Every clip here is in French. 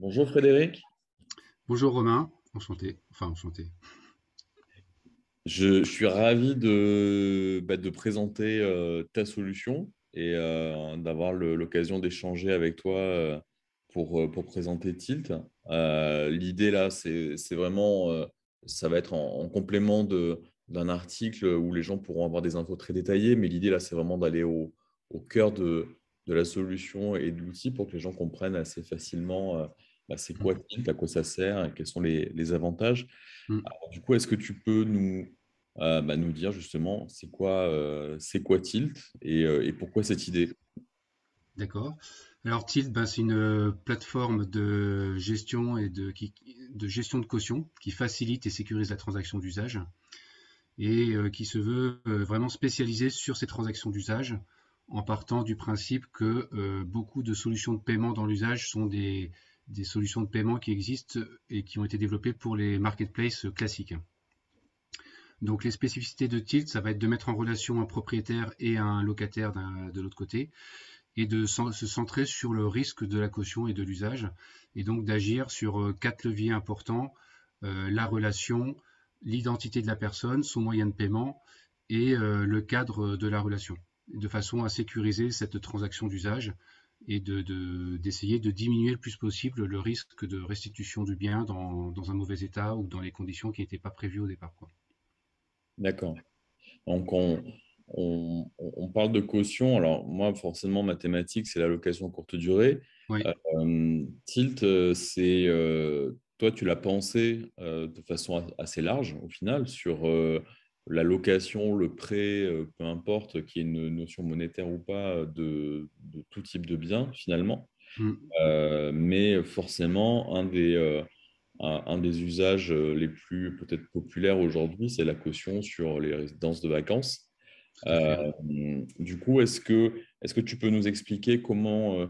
Bonjour Frédéric. Bonjour Romain, enchanté, enfin enchanté. Je suis ravi de présenter ta solution et d'avoir l'occasion d'échanger avec toi pour présenter Tilt. L'idée là, c'est vraiment, ça va être en complément d'un article où les gens pourront avoir des infos très détaillées, mais l'idée là, c'est vraiment d'aller au cœur de la solution et de l'outil pour que les gens comprennent assez facilement c'est quoi Mm. Tilt, à quoi ça sert et quels sont les avantages. Mm. Alors, du coup, est-ce que tu peux nous dire justement c'est quoi Tilt et pourquoi cette idée? D'accord. Alors Tilt, c'est une plateforme de gestion de gestion de caution qui facilite et sécurise la transaction d'usage et qui se veut vraiment spécialisée sur ces transactions d'usage en partant du principe que beaucoup de solutions de paiement dans l'usage sont des solutions de paiement qui existent et qui ont été développées pour les marketplaces classiques. Donc les spécificités de Tilt, ça va être de mettre en relation un propriétaire et un locataire de l'autre côté, et de se centrer sur le risque de la caution et de l'usage, et donc d'agir sur quatre leviers importants: la relation, l'identité de la personne, son moyen de paiement et le cadre de la relation, de façon à sécuriser cette transaction d'usage et d'essayer de diminuer le plus possible le risque de restitution du bien dans un mauvais état ou dans les conditions qui n'étaient pas prévues au départ, quoi. D'accord. Donc, on parle de caution. Alors, moi, forcément, mathématiques, c'est l'allocation courte durée. Oui, Tilt, toi, tu l'as pensé de façon assez large, au final, sur la location, le prêt, peu importe, qu'il y ait une notion monétaire ou pas de tout type de bien, finalement. mm, Mais forcément, un des usages les plus peut-être populaires aujourd'hui, c'est la caution sur les résidences de vacances. tout à fait, Euh, oui. du coup, est-ce que tu peux nous expliquer comment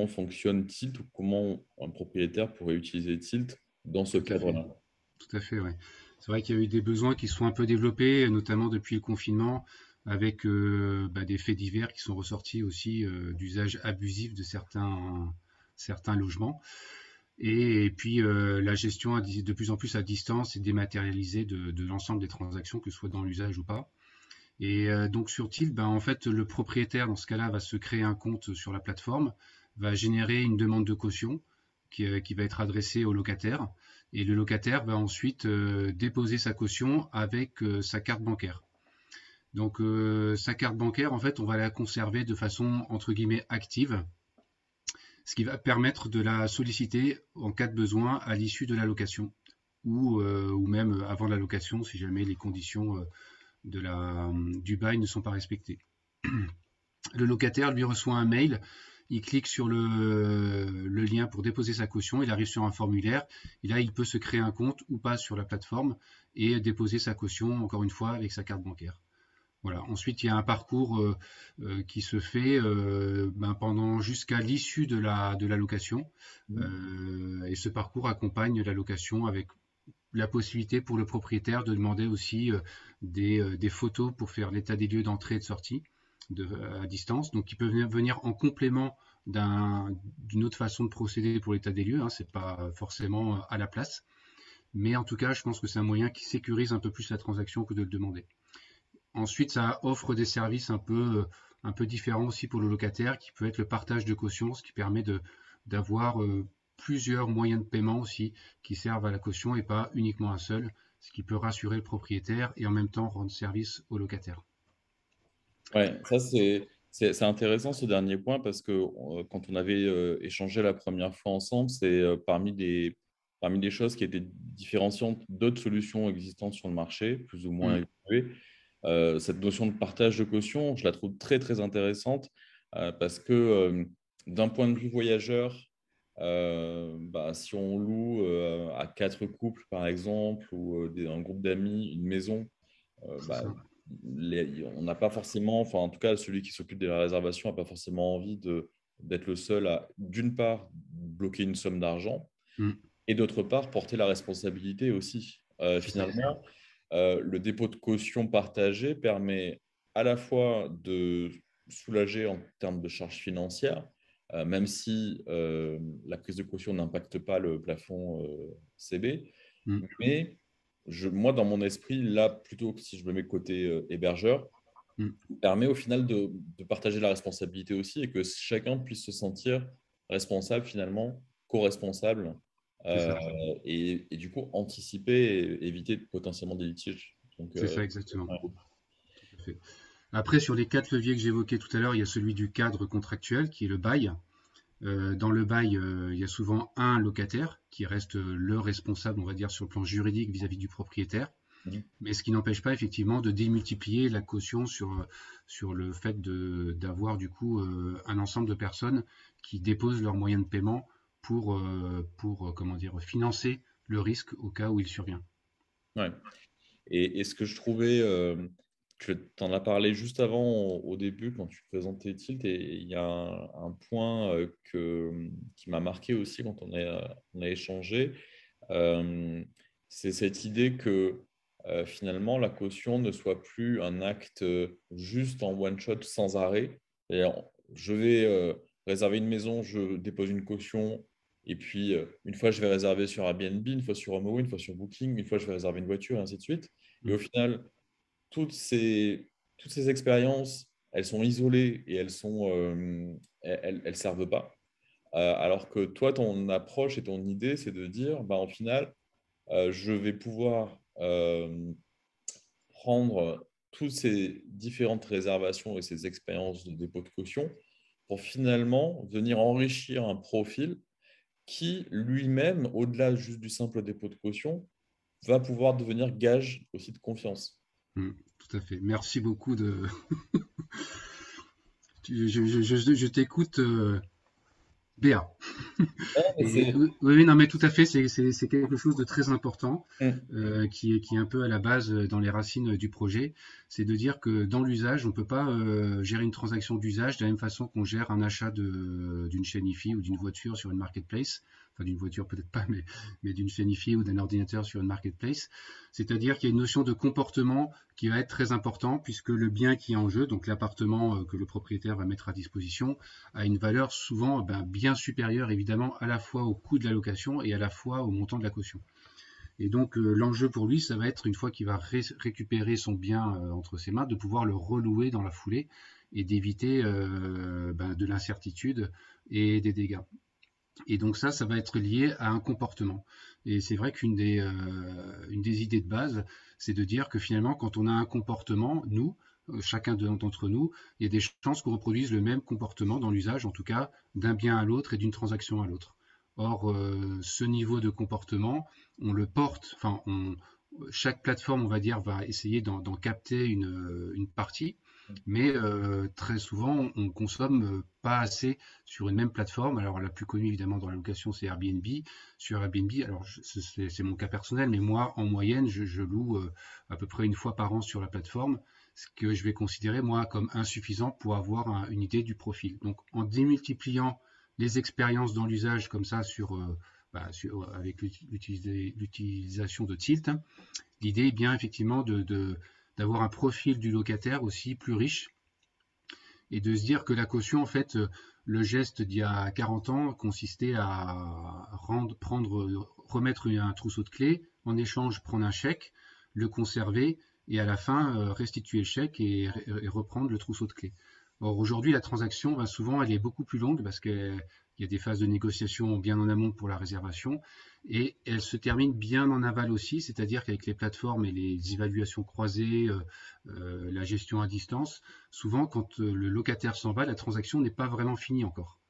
fonctionne Tilt ou comment un propriétaire pourrait utiliser Tilt dans ce Tout à fait. cadre-là? Tout à fait, ouais. C'est vrai qu'il y a eu des besoins qui sont un peu développés, notamment depuis le confinement, avec des faits divers qui sont ressortis aussi d'usage abusif de certains logements. Et puis la gestion de plus en plus à distance et dématérialisée de l'ensemble des transactions, que ce soit dans l'usage ou pas. Et donc sur Tilt, en fait, le propriétaire, dans ce cas-là, va se créer un compte sur la plateforme, va générer une demande de caution qui va être adressée au locataire. Et le locataire va ensuite déposer sa caution avec sa carte bancaire. Donc sa carte bancaire, en fait, on va la conserver de façon entre guillemets active, ce qui va permettre de la solliciter en cas de besoin à l'issue de la location ou même avant la location si jamais les conditions du bail ne sont pas respectées. Le locataire lui reçoit un mail, il clique sur le lien pour déposer sa caution, il arrive sur un formulaire, et là il peut se créer un compte ou pas sur la plateforme et déposer sa caution encore une fois avec sa carte bancaire. Voilà. Ensuite, il y a un parcours qui se fait pendant jusqu'à l'issue de la location. Et ce parcours accompagne la location avec la possibilité pour le propriétaire de demander aussi des photos pour faire l'état des lieux d'entrée et de sortie à distance. Donc, qui peut venir en complément d'une autre façon de procéder pour l'état des lieux. Hein, c'est pas forcément à la place. Mais en tout cas, je pense que c'est un moyen qui sécurise un peu plus la transaction que de le demander. Ensuite, ça offre des services un peu différents aussi pour le locataire, qui peut être le partage de caution, ce qui permet d'avoir plusieurs moyens de paiement aussi qui servent à la caution et pas uniquement un seul, ce qui peut rassurer le propriétaire et en même temps rendre service au locataire. Ouais, ça c'est intéressant ce dernier point parce que quand on avait échangé la première fois ensemble, c'est parmi les choses qui étaient différenciantes d'autres solutions existantes sur le marché, plus ou moins Mm, évoluées. Cette notion de partage de caution, je la trouve très très intéressante parce que d'un point de vue voyageur, si on loue à quatre couples par exemple ou un groupe d'amis une maison, euh, c'est bah, ça. on n'a pas forcément, enfin en tout cas celui qui s'occupe de la réservation n'a pas forcément envie d'être le seul à, d'une part, bloquer une somme d'argent Mm, et d'autre part, porter la responsabilité aussi. tout à fait. Finalement, le dépôt de caution partagé permet à la fois de soulager en termes de charges financières, même si la prise de caution n'impacte pas le plafond CB. Mm. Mais moi, dans mon esprit, là, plutôt que si je me mets côté hébergeur, Mm. permet au final de partager la responsabilité aussi et que chacun puisse se sentir responsable finalement, co-responsable C'est euh, ça. et du coup anticiper et éviter potentiellement des litiges. Donc, C'est ça exactement. ouais. Tout à fait. Après, sur les 4 leviers que j'évoquais tout à l'heure, il y a celui du cadre contractuel qui est le bail. Dans le bail, il y a souvent un locataire qui reste le responsable, on va dire, sur le plan juridique vis-à-vis du propriétaire. Mhm. Mais ce qui n'empêche pas effectivement de démultiplier la caution sur le fait d'avoir du coup un ensemble de personnes qui déposent leurs moyens de paiement pour comment dire, financer le risque au cas où il survient. Ouais. Et ce que je trouvais, tu en as parlé juste avant au début quand tu présentais Tilt, et il y a un point qui m'a marqué aussi quand on a échangé. Euh, c'est cette idée que finalement la caution ne soit plus un acte juste en one shot sans arrêt. Je vais réserver une maison, je dépose une caution, et puis une fois je vais réserver sur Airbnb, une fois sur HomeAway, une fois sur Booking, une fois je vais réserver une voiture, et ainsi de suite. Et Mm. au final, toutes ces expériences, elles sont isolées et elles servent pas. Alors que toi, ton approche et ton idée, c'est de dire, bah, au final, je vais pouvoir prendre toutes ces différentes réservations et ces expériences de dépôt de caution pour finalement venir enrichir un profil qui lui-même, au-delà juste du simple dépôt de caution, va pouvoir devenir gage aussi de confiance. Mm. Tout à fait. Merci beaucoup de. Je t'écoute, Béa. Ah, mais Et c'est... oui, oui, non, mais tout à fait, c'est quelque chose de très important Mm. qui est un peu à la base dans les racines du projet. C'est de dire que dans l'usage, on ne peut pas gérer une transaction d'usage de la même façon qu'on gère un achat d'une chaîne IFI ou d'une voiture sur une marketplace. Enfin, d'une voiture peut-être pas, mais d'une chaîne IFI ou d'un ordinateur sur une marketplace. C'est-à-dire qu'il y a une notion de comportement qui va être très important puisque le bien qui est en jeu, donc l'appartement que le propriétaire va mettre à disposition, a une valeur souvent bien supérieure évidemment à la fois au coût de la location et à la fois au montant de la caution. Et donc l'enjeu pour lui, ça va être, une fois qu'il va récupérer son bien entre ses mains, de pouvoir le relouer dans la foulée et d'éviter de l'incertitude et des dégâts. Et donc ça va être lié à un comportement. Et c'est vrai une des idées de base, c'est de dire que finalement, quand on a un comportement, nous, chacun d'entre nous, il y a des chances qu'on reproduise le même comportement dans l'usage, en tout cas, d'un bien à l'autre et d'une transaction à l'autre. Or, ce niveau de comportement, on le porte, chaque plateforme, on va dire, va essayer d'en capter une partie, mais très souvent, on consomme pas assez sur une même plateforme. Alors, la plus connue, évidemment, dans la location, c'est Airbnb. Sur Airbnb, alors, c'est mon cas personnel, mais moi, en moyenne, je loue à peu près une fois par an sur la plateforme, ce que je vais considérer, moi, comme insuffisant pour avoir une idée du profil. Donc, en démultipliant les expériences dans l'usage comme ça avec l'utilisation de Tilt, l'idée est bien, effectivement, d'avoir un profil du locataire aussi plus riche et de se dire que la caution, en fait, le geste d'il y a 40 ans consistait à remettre un trousseau de clés, en échange prendre un chèque, le conserver et à la fin restituer le chèque et reprendre le trousseau de clés. Or aujourd'hui, la transaction, souvent, elle est beaucoup plus longue parce qu'il y a des phases de négociation bien en amont pour la réservation et elle se termine bien en aval aussi, c'est-à-dire qu'avec les plateformes et les évaluations croisées, la gestion à distance, souvent quand le locataire s'en va, la transaction n'est pas vraiment finie encore.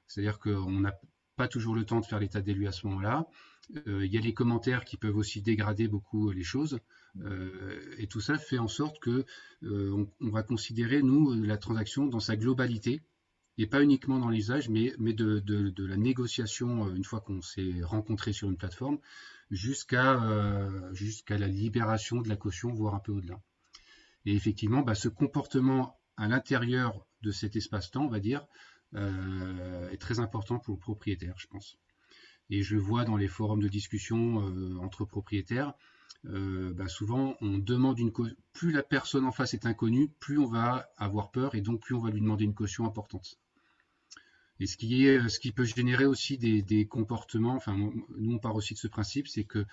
C'est-à-dire qu'on n'a pas toujours le temps de faire l'état des lieux à ce moment-là. Il y a les commentaires qui peuvent aussi dégrader beaucoup les choses. Et tout ça fait en sorte que on va considérer, nous, la transaction dans sa globalité, et pas uniquement dans l'usage, mais de la négociation, une fois qu'on s'est rencontré sur une plateforme, jusqu'à la libération de la caution, voire un peu au-delà. Et effectivement, ce comportement à l'intérieur de cet espace-temps, on va dire, est très important pour le propriétaire, je pense. Et je le vois dans les forums de discussion entre propriétaires. Souvent, on demande plus la personne en face est inconnue, plus on va avoir peur et donc plus on va lui demander une caution importante. Et ce qui peut générer aussi des comportements, enfin, nous on part aussi de ce principe, c'est que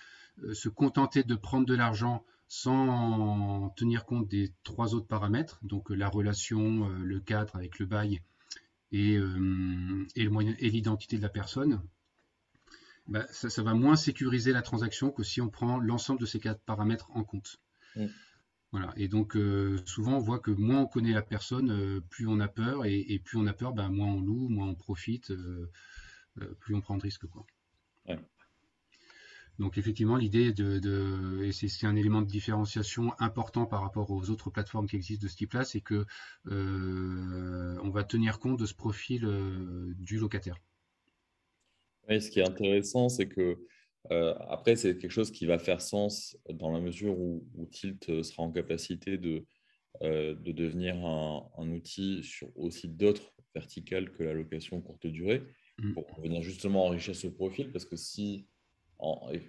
se contenter de prendre de l'argent sans tenir compte des trois autres paramètres, donc la relation, le cadre avec le bail et l'identité de la personne, bah, ça va moins sécuriser la transaction que si on prend l'ensemble de ces quatre paramètres en compte. Mm. Voilà. Et donc souvent on voit que moins on connaît la personne, plus on a peur, et plus on a peur, bah, moins on loue, moins on profite, plus on prend de risques, quoi. Ouais. Donc effectivement, l'idée et c'est un élément de différenciation important par rapport aux autres plateformes qui existent de ce type-là, c'est que on va tenir compte de ce profil du locataire. Oui, ce qui est intéressant, c'est que après, c'est quelque chose qui va faire sens dans la mesure où Tilt sera en capacité de devenir un outil sur aussi d'autres verticales que la location courte durée Mm. pour venir justement enrichir ce profil. Parce que si, et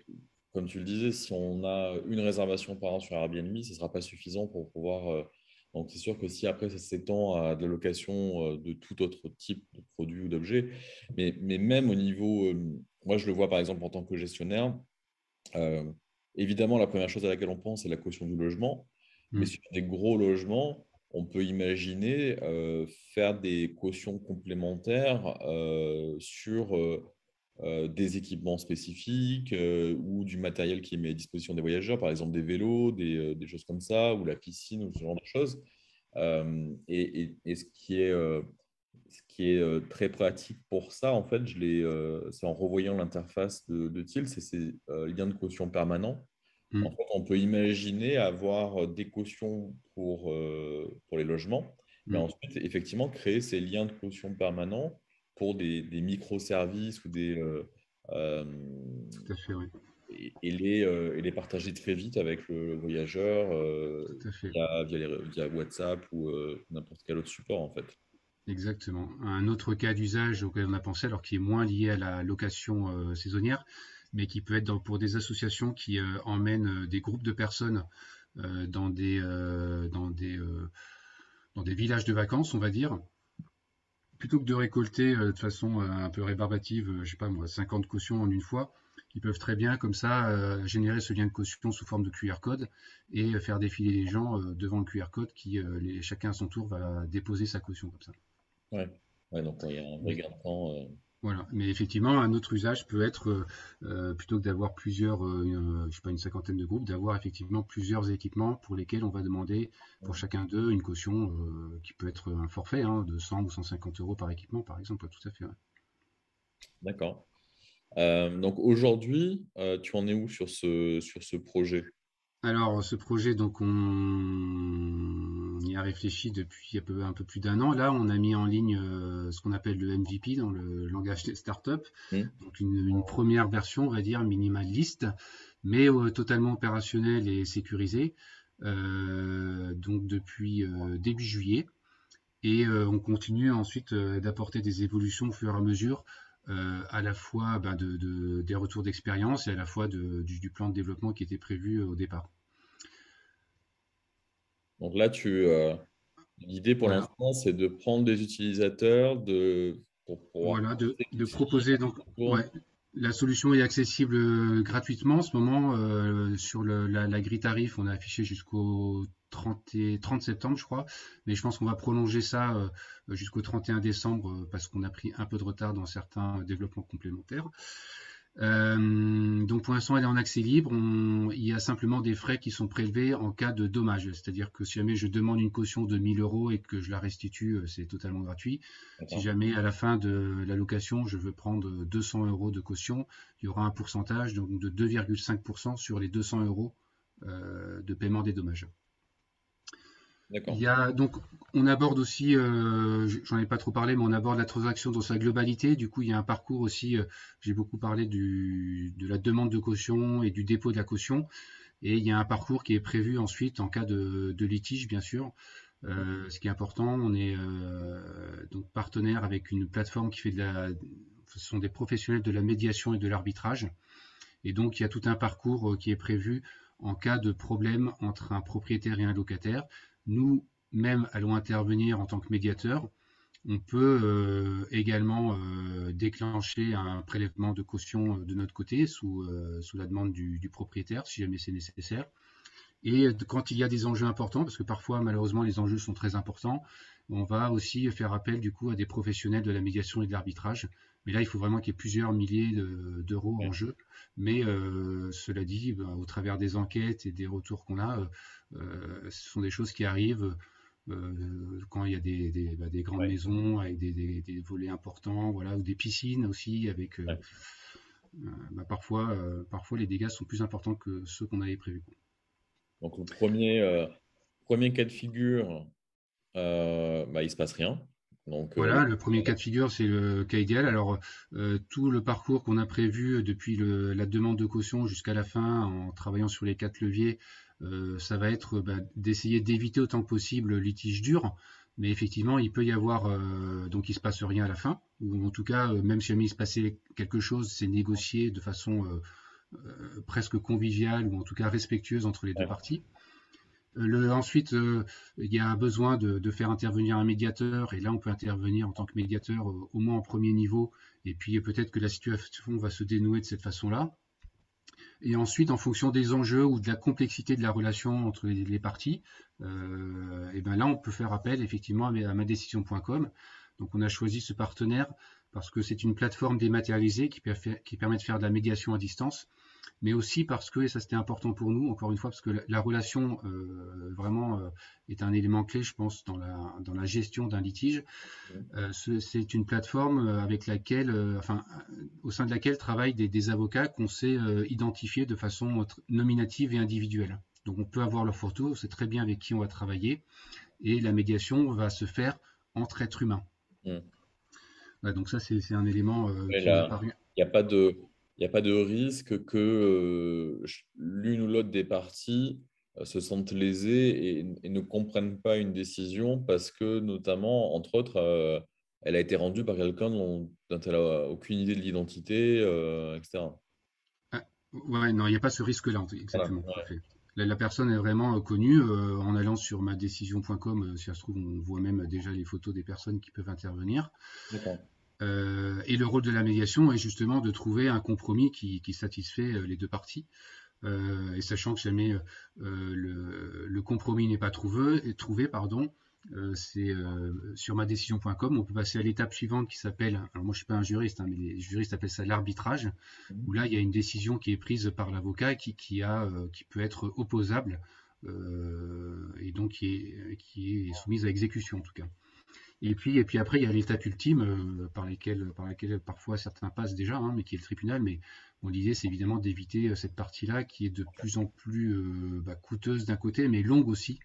comme tu le disais, si on a une réservation par an sur Airbnb, ce ne sera pas suffisant pour pouvoir. Donc, c'est sûr que si après ça s'étend à de la location de tout autre type de produit ou d'objet, mais même au niveau. Moi, je le vois par exemple en tant que gestionnaire. euh, Évidemment, la première chose à laquelle on pense, c'est la caution du logement. Mais Mm. sur des gros logements, on peut imaginer faire des cautions complémentaires sur des équipements spécifiques ou du matériel qui est mis à disposition des voyageurs, par exemple des vélos, des choses comme ça, ou la piscine, ou ce genre de choses. Et ce qui est très pratique pour ça, en fait, c'est en revoyant l'interface de Tilt, c'est ces liens de caution permanents. En Mm. fait, on peut imaginer avoir des cautions pour les logements, mais Mm. ensuite, effectivement, créer ces liens de caution permanents pour des microservices ou euh, Tout à fait, oui. et les partager très vite avec le voyageur Tout à fait. via WhatsApp ou n'importe quel autre support, en fait. Exactement. Un autre cas d'usage auquel on a pensé, alors qui est moins lié à la location saisonnière, mais qui peut être pour des associations qui emmènent des groupes de personnes dans dans des villages de vacances, on va dire, plutôt que de récolter de façon un peu rébarbative, je sais pas moi, 50 cautions en une fois, ils peuvent très bien comme ça générer ce lien de caution sous forme de QR code et faire défiler les gens devant le QR code chacun à son tour va déposer sa caution comme ça. Ouais. Ouais, donc il y a un vrai Mais gain de temps. voilà, mais effectivement, un autre usage peut être, plutôt que d'avoir je sais pas, une cinquantaine de groupes, d'avoir effectivement plusieurs équipements pour lesquels on va demander pour chacun d'eux une caution qui peut être un forfait hein, de 100 ou 150 euros par équipement, par exemple. Tout à fait. Ouais. D'accord. Donc aujourd'hui, tu en es où sur ce projet? Alors, ce projet, donc, on y a réfléchi depuis un peu plus d'un an. Là, on a mis en ligne ce qu'on appelle le MVP dans le langage des startups. Hmm. Donc, une première version, on va dire, minimaliste, mais totalement opérationnelle et sécurisée. Donc, depuis début juillet. Et on continue ensuite d'apporter des évolutions au fur et à mesure, à la fois ben, des retours d'expérience et à la fois du plan de développement qui était prévu au départ. Donc là, l'idée pour Voilà, l'instant, c'est de prendre des utilisateurs pour pouvoir voilà, tester de l'outil. proposer donc, Tourne. ouais, la solution est accessible gratuitement en ce moment sur la grille tarif. On a affiché jusqu'au 30 septembre, je crois, mais je pense qu'on va prolonger ça jusqu'au 31 décembre parce qu'on a pris un peu de retard dans certains développements complémentaires. Donc pour l'instant, elle est en accès libre. Il y a simplement des frais qui sont prélevés en cas de dommage. C'est-à-dire que si jamais je demande une caution de 1000 euros et que je la restitue, c'est totalement gratuit. Si D'accord. jamais à la fin de la location, je veux prendre 200 euros de caution, il y aura un pourcentage donc, de 2,5% sur les 200 euros de paiement des dommages. Il D'accord. y a donc on aborde aussi, j'en ai pas trop parlé, mais on aborde la transaction dans sa globalité. Du coup, il y a un parcours aussi. J'ai beaucoup parlé de la demande de caution et du dépôt de la caution, et il y a un parcours qui est prévu ensuite en cas de litige, bien sûr. Ce qui est important, on est donc partenaire avec une plateforme qui fait ce sont des professionnels de la médiation et de l'arbitrage, et donc il y a tout un parcours qui est prévu en cas de problème entre un propriétaire et un locataire. Nous, même, allons intervenir en tant que médiateur On peut également déclencher un prélèvement de caution de notre côté sous la demande du propriétaire, si jamais c'est nécessaire. Et quand il y a des enjeux importants, parce que parfois malheureusement les enjeux sont très importants, on va aussi faire appel du coup à des professionnels de la médiation et de l'arbitrage. Mais là, il faut vraiment qu'il y ait plusieurs milliers d'euros en Ouais. jeu. Mais cela dit, au travers des enquêtes et des retours qu'on a, ce sont des choses qui arrivent quand il y a des grandes Ouais. maisons avec des volets importants, voilà, ou des piscines aussi avec Ouais. parfois les dégâts sont plus importants que ceux qu'on avait prévus. Donc, le premier cas de figure, bah, il se passe rien. Donc, Voilà, le premier cas de figure, c'est le cas idéal. Alors, tout le parcours qu'on a prévu depuis la demande de caution jusqu'à la fin, en travaillant sur les 4 leviers, ça va être d'essayer d'éviter autant que possible le litige dur. Mais effectivement, il peut y avoir, donc il se passe rien à la fin, ou en tout cas, même si jamais il se passait quelque chose, c'est négocié de façon presque conviviale, ou en tout cas respectueuse entre les deux ouais. parties. Ensuite, il y a besoin de faire intervenir un médiateur, et là on peut intervenir en tant que médiateur au moins en premier niveau, et puis peut-être que la situation va se dénouer de cette façon-là. Et ensuite, en fonction des enjeux ou de la complexité de la relation entre les parties, et ben là on peut faire appel effectivement à madecision.com. Donc on a choisi ce partenaire parce que c'est une plateforme dématérialisée qui permet de faire de la médiation à distance, mais aussi parce que, et ça c'était important pour nous, encore une fois, parce que la relation vraiment est un élément clé, je pense, dans la gestion d'un litige. C'est une plateforme avec laquelle, au sein de laquelle travaillent des avocats qu'on sait identifier de façon nominative et individuelle. Donc on peut avoir leur photo, on sait très bien avec qui on va travailler, et la médiation va se faire entre êtres humains. Mm. Ouais, donc ça, c'est un élément Et qui nous a là, paru. il n'y a pas de, il y a pas de risque que l'une ou l'autre des parties se sentent lésées et ne comprennent pas une décision parce que, notamment, entre autres, elle a été rendue par quelqu'un dont elle n'a aucune idée de l'identité, etc. Ah, ouais, non, il n'y a pas ce risque-là, Voilà. exactement, tout à Ouais. fait. La personne est vraiment connue. En allant sur madecision.com, si ça se trouve, on voit même déjà les photos des personnes qui peuvent intervenir. D'accord. Et le rôle de la médiation est justement de trouver un compromis qui satisfait les deux parties. Et sachant que jamais le compromis n'est pas trouvé, pardon, c'est sur madecision.com, on peut passer à l'étape suivante qui s'appelle, alors moi je suis pas un juriste, hein, mais les juristes appellent ça l'arbitrage, où Mhm. là il y a une décision qui est prise par l'avocat qui peut être opposable et donc qui est soumise à exécution en tout cas. Et puis après, il y a l'étape ultime par laquelle parfois certains passent déjà, hein, mais qui est le tribunal. Mais bon, l'idée, c'est évidemment d'éviter cette partie-là qui est de plus en plus coûteuse d'un côté, mais longue aussi.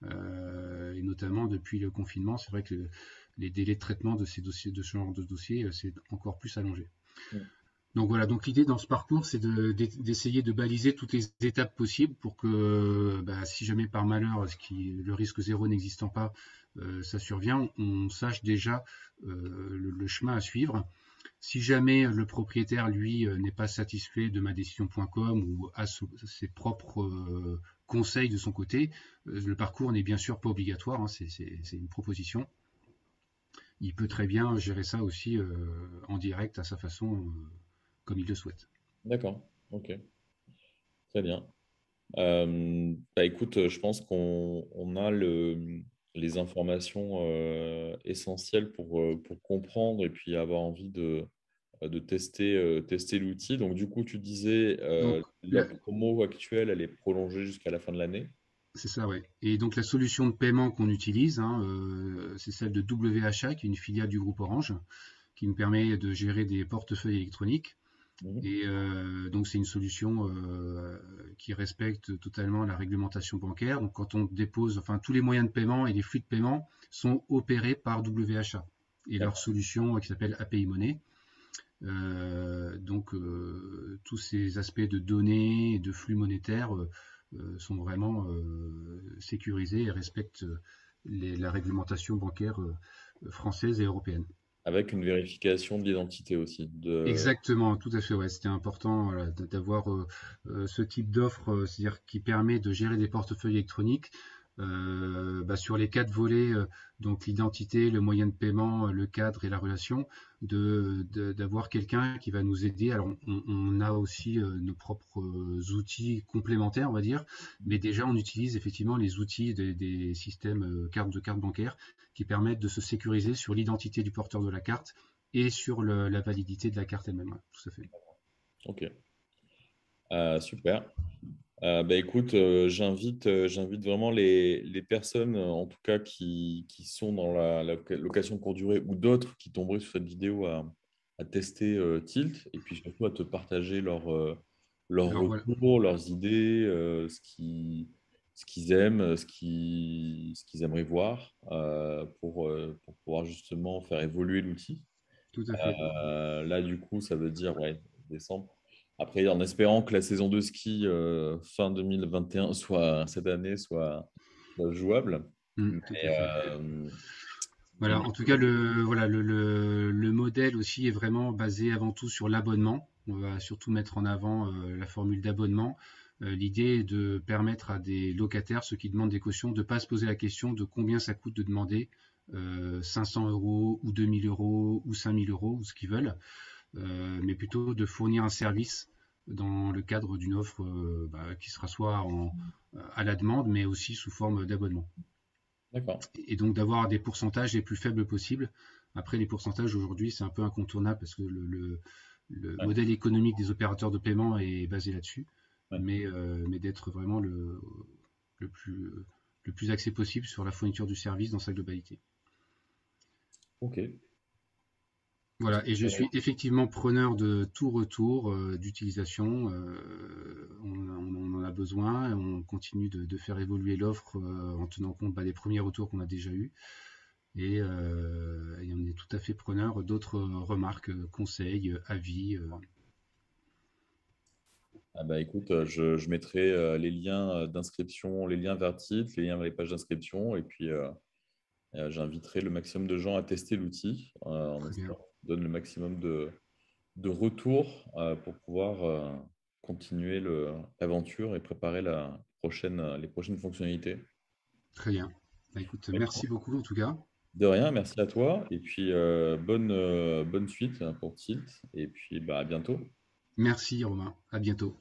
Et notamment depuis le confinement, c'est vrai que les délais de traitement de ces dossiers, de ce genre de dossier, c'est encore plus allongé. Mhm. Donc voilà, donc l'idée dans ce parcours, c'est d'essayer de baliser toutes les étapes possibles pour que, si jamais par malheur, le risque zéro n'existant pas, ça survient, on sache déjà le chemin à suivre. Si jamais le propriétaire, lui, n'est pas satisfait de madecision.com ou a ses propres conseils de son côté, le parcours n'est bien sûr pas obligatoire, hein, c'est une proposition. Il peut très bien gérer ça aussi en direct à sa façon, comme il le souhaite. D'accord. Ok. Très bien. Bah écoute, je pense qu'on a les informations essentielles pour comprendre et puis avoir envie de tester l'outil. Donc, du coup, tu disais Donc, la promo actuelle, elle est prolongée jusqu'à la fin de l'année. c'est ça, ouais. Et donc la solution de paiement qu'on utilise, hein, c'est celle de WHA, qui est une filiale du groupe Orange, qui nous permet de gérer des portefeuilles électroniques. Mhm. Et donc c'est une solution qui respecte totalement la réglementation bancaire. Donc quand on dépose, enfin tous les moyens de paiement et les flux de paiement sont opérés par WHA et leur D'accord. solution qui s'appelle API Money. Donc tous ces aspects de données et de flux monétaires sont vraiment sécurisés et respectent la réglementation bancaire française et européenne. Avec une vérification de l'identité aussi. Exactement, tout à fait, ouais. C'était important voilà, d'avoir ce type d'offre, c'est-à-dire qui permet de gérer des portefeuilles électroniques sur les 4 volets, donc l'identité, le moyen de paiement, le cadre et la relation, d'avoir quelqu'un qui va nous aider. Alors on a aussi nos propres outils complémentaires, on va dire, mais déjà on utilise effectivement les outils des systèmes cartes bancaires qui permettent de se sécuriser sur l'identité du porteur de la carte et sur la validité de la carte elle-même. Ouais, tout à fait. Ok. Super. Écoute, j'invite vraiment les personnes, en tout cas, qui sont dans la location courte durée ou d'autres qui tomberaient sur cette vidéo à tester Tilt et puis surtout à te partager leur Alors voilà, retour, leurs idées, ce qu'ils aiment, ce qu'ils aimeraient voir pour pouvoir justement faire évoluer l'outil. tout à fait. Là, du coup, ça veut dire ouais, décembre. Après, en espérant que la saison de ski fin 2021 soit cette année soit jouable. Mais, Tout à fait. euh, Voilà, en tout cas, le modèle aussi est vraiment basé avant tout sur l'abonnement. On va surtout mettre en avant la formule d'abonnement. L'idée est de permettre à des locataires, ceux qui demandent des cautions, de ne pas se poser la question de combien ça coûte de demander 500 euros ou 2000 euros ou 5000 euros ou ce qu'ils veulent, mais plutôt de fournir un service dans le cadre d'une offre qui sera soit à la demande, mais aussi sous forme d'abonnement d'accord. et donc d'avoir des pourcentages les plus faibles possibles. Après, les pourcentages aujourd'hui, c'est un peu incontournable parce que le Ouais, modèle économique des opérateurs de paiement est basé là-dessus, ouais. mais d'être vraiment le, plus, le plus axé possible sur la fourniture du service dans sa globalité. Ok. Voilà, et je suis effectivement preneur de tout retour d'utilisation. On en a besoin et on continue de faire évoluer l'offre en tenant compte des premiers retours qu'on a déjà eus. Et on est tout à fait preneur d'autres remarques, conseils, avis. Écoute, je mettrai les liens d'inscription, les liens vers Tilt, les liens vers les pages d'inscription, et puis j'inviterai le maximum de gens à tester l'outil en Très bien, espérant qu'il donne le maximum de retours pour pouvoir continuer l'aventure et préparer les prochaines fonctionnalités. très bien. Bah, écoute, merci beaucoup en tout cas. De rien, merci à toi. Et puis, bonne suite pour Tilt. Et puis, à bientôt. Merci Romain, à bientôt.